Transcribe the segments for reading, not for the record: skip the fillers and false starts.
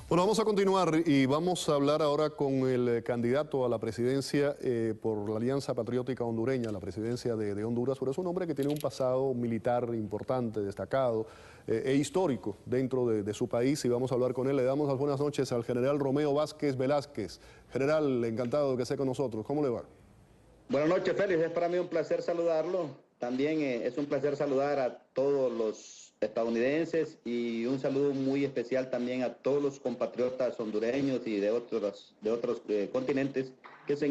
Bueno, vamos a continuar y vamos a hablar ahora con el candidato a la presidencia por la Alianza Patriótica Hondureña, la presidencia de Honduras, pero es un hombre que tiene un pasado militar importante, destacado e histórico dentro de su país, y vamos a hablar con él. Le damos las buenas noches al general Romeo Vázquez Velázquez. General, encantado de que esté con nosotros. ¿Cómo le va? Buenas noches, Félix. Es para mí un placer saludarlo. También es un placer saludar a todos los estadounidenses y un saludo muy especial también a todos los compatriotas hondureños y de otros continentes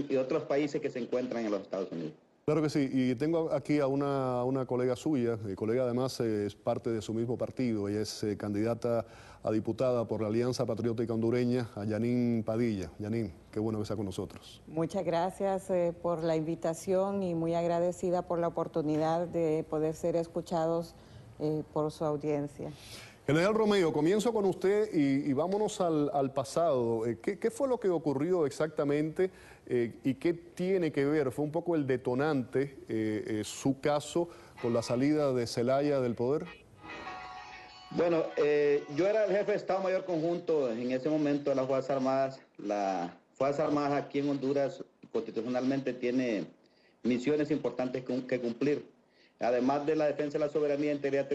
y otros países que se encuentran en los Estados Unidos. Claro que sí, y tengo aquí a una colega suya, mi colega además es parte de su mismo partido, ella es candidata a diputada por la Alianza Patriótica Hondureña, a Yanín Padilla. Yanín, qué bueno que está con nosotros. Muchas gracias por la invitación y muy agradecida por la oportunidad de poder ser escuchados por su audiencia. General Romeo, comienzo con usted y vámonos al pasado. ¿Qué fue lo que ocurrió exactamente y qué tiene que ver? ¿Fue un poco el detonante su caso con la salida de Zelaya del poder? Bueno, yo era el jefe de Estado Mayor Conjunto en ese momento de las Fuerzas Armadas. Las Fuerzas Armadas aquí en Honduras constitucionalmente tiene misiones importantes que cumplir. Además de la defensa de la soberanía e integridad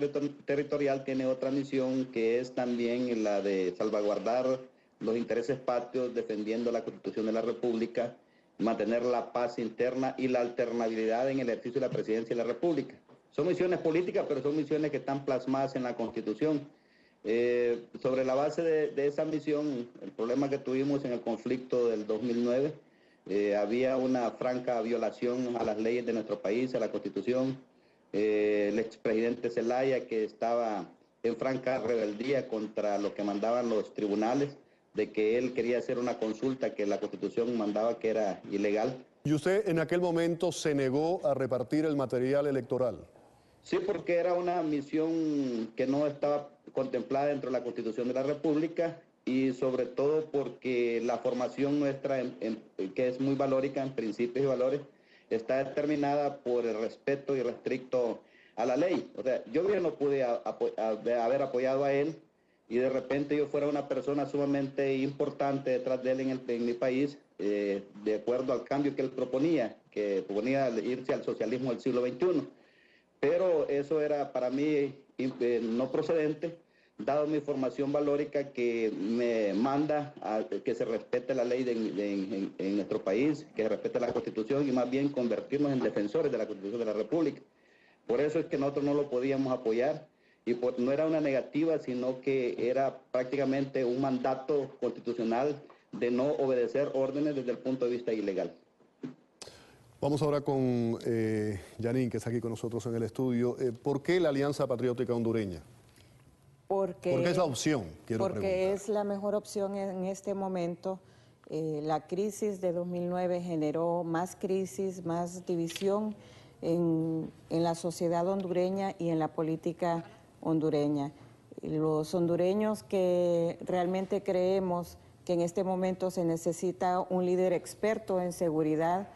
territorial, tiene otra misión que es también la de salvaguardar los intereses patrios, defendiendo la Constitución de la República, mantener la paz interna y la alternabilidad en el ejercicio de la presidencia de la República. Son misiones políticas, pero son misiones que están plasmadas en la Constitución. Sobre la base de esa misión, el problema que tuvimos en el conflicto del 2009, había una franca violación a las leyes de nuestro país, a la Constitución. El expresidente Zelaya, que estaba en franca rebeldía contra lo que mandaban los tribunales, de que él quería hacer una consulta que la Constitución mandaba que era ilegal. ¿Y usted en aquel momento se negó a repartir el material electoral? Sí, porque era una misión que no estaba contemplada dentro de la Constitución de la República, y sobre todo porque la formación nuestra, que es muy valórica en principios y valores, está determinada por el respeto irrestricto a la ley. O sea, yo bien no pude haber apoyado a él y de repente yo fuera una persona sumamente importante detrás de él en mi país, de acuerdo al cambio que él que proponía irse al socialismo del siglo XXI. Pero eso era para mí no procedente, dado mi formación valórica que me manda a que se respete la ley en nuestro país, que se respete la Constitución y más bien convertirnos en defensores de la Constitución de la República. Por eso es que nosotros no lo podíamos apoyar y no era una negativa, sino que era prácticamente un mandato constitucional de no obedecer órdenes desde el punto de vista ilegal. Vamos ahora con Yanín, que está aquí con nosotros en el estudio. ¿Por qué la Alianza Patriótica Hondureña? Porque es la opción, porque es la mejor opción en este momento. La crisis de 2009 generó más crisis, más división en la sociedad hondureña y en la política hondureña. Los hondureños que realmente creemos que en este momento se necesita un líder experto en seguridad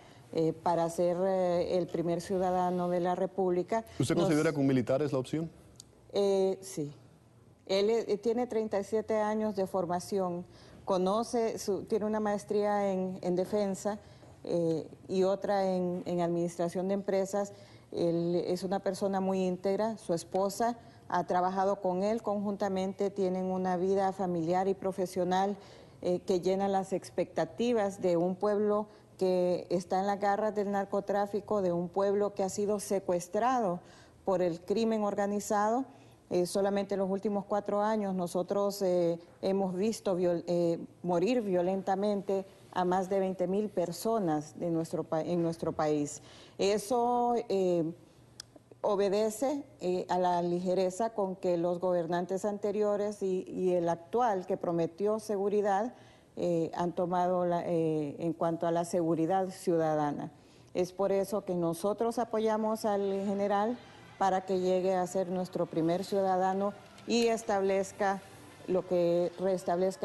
para ser el primer ciudadano de la República. ¿Usted considera que un militar es la opción? Sí. Él tiene 37 años de formación, tiene una maestría en defensa y otra en administración de empresas. Él es una persona muy íntegra, su esposa ha trabajado con él conjuntamente, tienen una vida familiar y profesional que llena las expectativas de un pueblo que está en las garras del narcotráfico, de un pueblo que ha sido secuestrado por el crimen organizado. Solamente en los últimos 4 años nosotros hemos visto morir violentamente a más de 20,000 personas en nuestro país. Eso obedece a la ligereza con que los gobernantes anteriores y el actual, que prometió seguridad, han tomado en cuanto a la seguridad ciudadana. Es por eso que nosotros apoyamos al general para que llegue a ser nuestro primer ciudadano y restablezca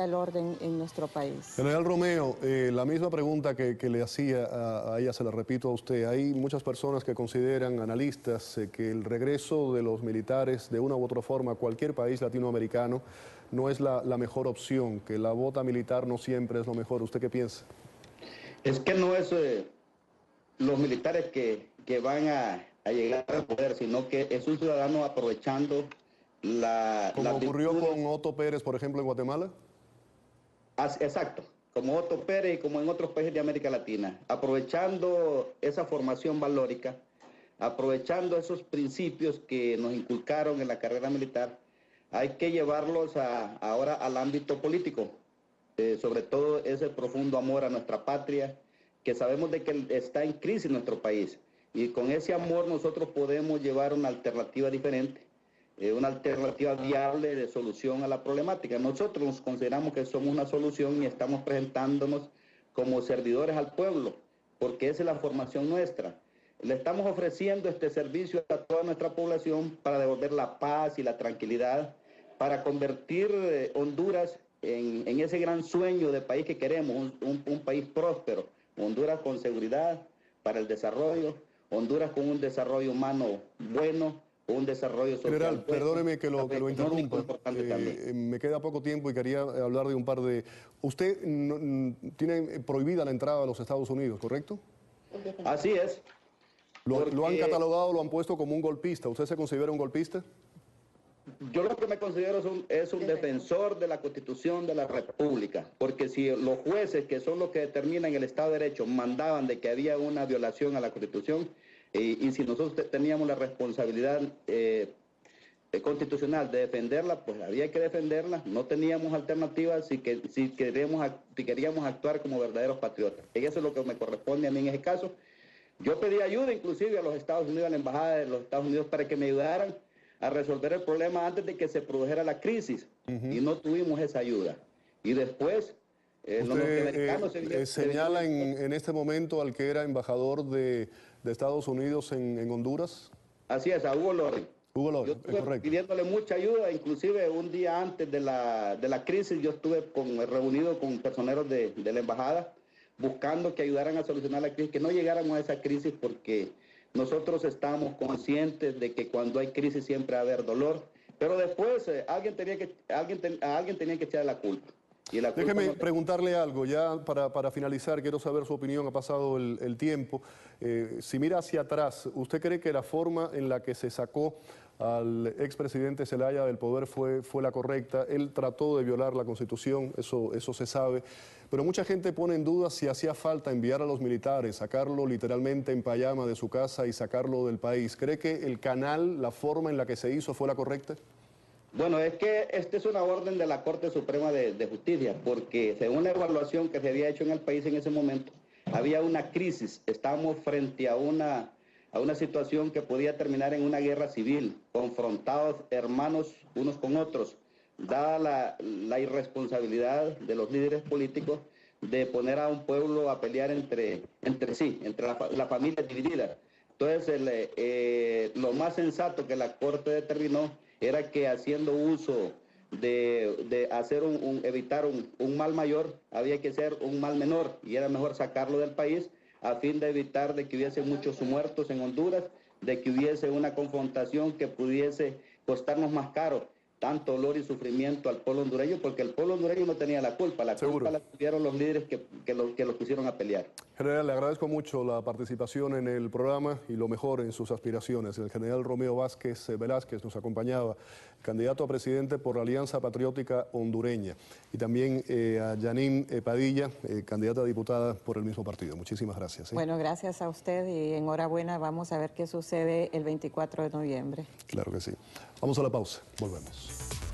el orden en nuestro país. General Romeo, la misma pregunta que le hacía a ella, se la repito a usted. Hay muchas personas que consideran, analistas, que el regreso de los militares de una u otra forma a cualquier país latinoamericano no es la mejor opción, que la bota militar no siempre es lo mejor. ¿Usted qué piensa? Es que no es los militares que van a llegar al poder, sino que es un ciudadano aprovechando Como ocurrió con Otto Pérez, por ejemplo, en Guatemala. Exacto, como Otto Pérez y como en otros países de América Latina, aprovechando esa formación valórica, aprovechando esos principios que nos inculcaron en la carrera militar, hay que llevarlos ahora al ámbito político, sobre todo ese profundo amor a nuestra patria, que sabemos de que está en crisis nuestro país, y con ese amor nosotros podemos llevar una alternativa diferente, una alternativa viable de solución a la problemática. Nosotros nos consideramos que somos una solución y estamos presentándonos como servidores al pueblo, porque esa es la formación nuestra. Le estamos ofreciendo este servicio a toda nuestra población para devolver la paz y la tranquilidad, para convertir Honduras en ese gran sueño de país que queremos, un país próspero, Honduras con seguridad para el desarrollo, Honduras con un desarrollo humano bueno, un desarrollo social. General, perdóneme que lo interrumpa. Me queda poco tiempo y quería hablar de un par de... Usted tiene prohibida la entrada a los Estados Unidos, ¿correcto? Así es. Lo han catalogado, lo han puesto como un golpista. ¿Usted se considera un golpista? Yo lo que me considero es un defensor de la Constitución de la República, porque si los jueces, que son los que determinan el Estado de Derecho, mandaban de que había una violación a la Constitución, y si nosotros teníamos la responsabilidad constitucional de defenderla, pues había que defenderla, no teníamos alternativas si queríamos actuar como verdaderos patriotas. Y eso es lo que me corresponde a mí en ese caso. Yo pedí ayuda inclusive a los Estados Unidos, a la Embajada de los Estados Unidos, para que me ayudaran a resolver el problema antes de que se produjera la crisis, y no tuvimos esa ayuda. Y después... los norteamericanos ¿Señala en este momento al que era embajador de Estados Unidos en Honduras? Así es, a Hugo Loring. Hugo Loring, yo estuve correcto. pidiéndole mucha ayuda, inclusive un día antes de la crisis yo estuve reunido con personeros de la embajada buscando que ayudaran a solucionar la crisis, que no llegáramos a esa crisis, porque nosotros estamos conscientes de que cuando hay crisis siempre va a haber dolor, pero después alguien tenía que echar la culpa. Déjeme preguntarle algo, ya para finalizar, quiero saber su opinión, ha pasado el tiempo. Si mira hacia atrás, ¿usted cree que la forma en la que se sacó al expresidente Zelaya del poder fue la correcta? Él trató de violar la Constitución, eso se sabe, pero mucha gente pone en duda si hacía falta enviar a los militares, sacarlo literalmente en pijama de su casa y sacarlo del país. ¿Cree que el canal, la forma en la que se hizo fue la correcta? Bueno, es que esta es una orden de la Corte Suprema de Justicia, porque según la evaluación que se había hecho en el país en ese momento, había una crisis, estábamos frente a una situación que podía terminar en una guerra civil, confrontados hermanos unos con otros, dada la irresponsabilidad de los líderes políticos de poner a un pueblo a pelear entre sí, entre la familia dividida. Entonces, lo más sensato que la Corte determinó era que haciendo uso de hacer evitar un mal mayor, había que hacer un mal menor, y era mejor sacarlo del país a fin de evitar de que hubiese muchos muertos en Honduras, de que hubiese una confrontación que pudiese costarnos más caro, tanto dolor y sufrimiento al pueblo hondureño, porque el pueblo hondureño no tenía la culpa culpa la tuvieron los líderes que los pusieron a pelear. General, le agradezco mucho la participación en el programa y lo mejor en sus aspiraciones. El general Romeo Vázquez Velázquez nos acompañaba, candidato a presidente por la Alianza Patriótica Hondureña, y también a Yanín Padilla, candidata a diputada por el mismo partido. Muchísimas gracias. Bueno, gracias a usted y enhorabuena. Vamos a ver qué sucede el 24 de noviembre. Claro que sí. Vamos a la pausa. Volvemos.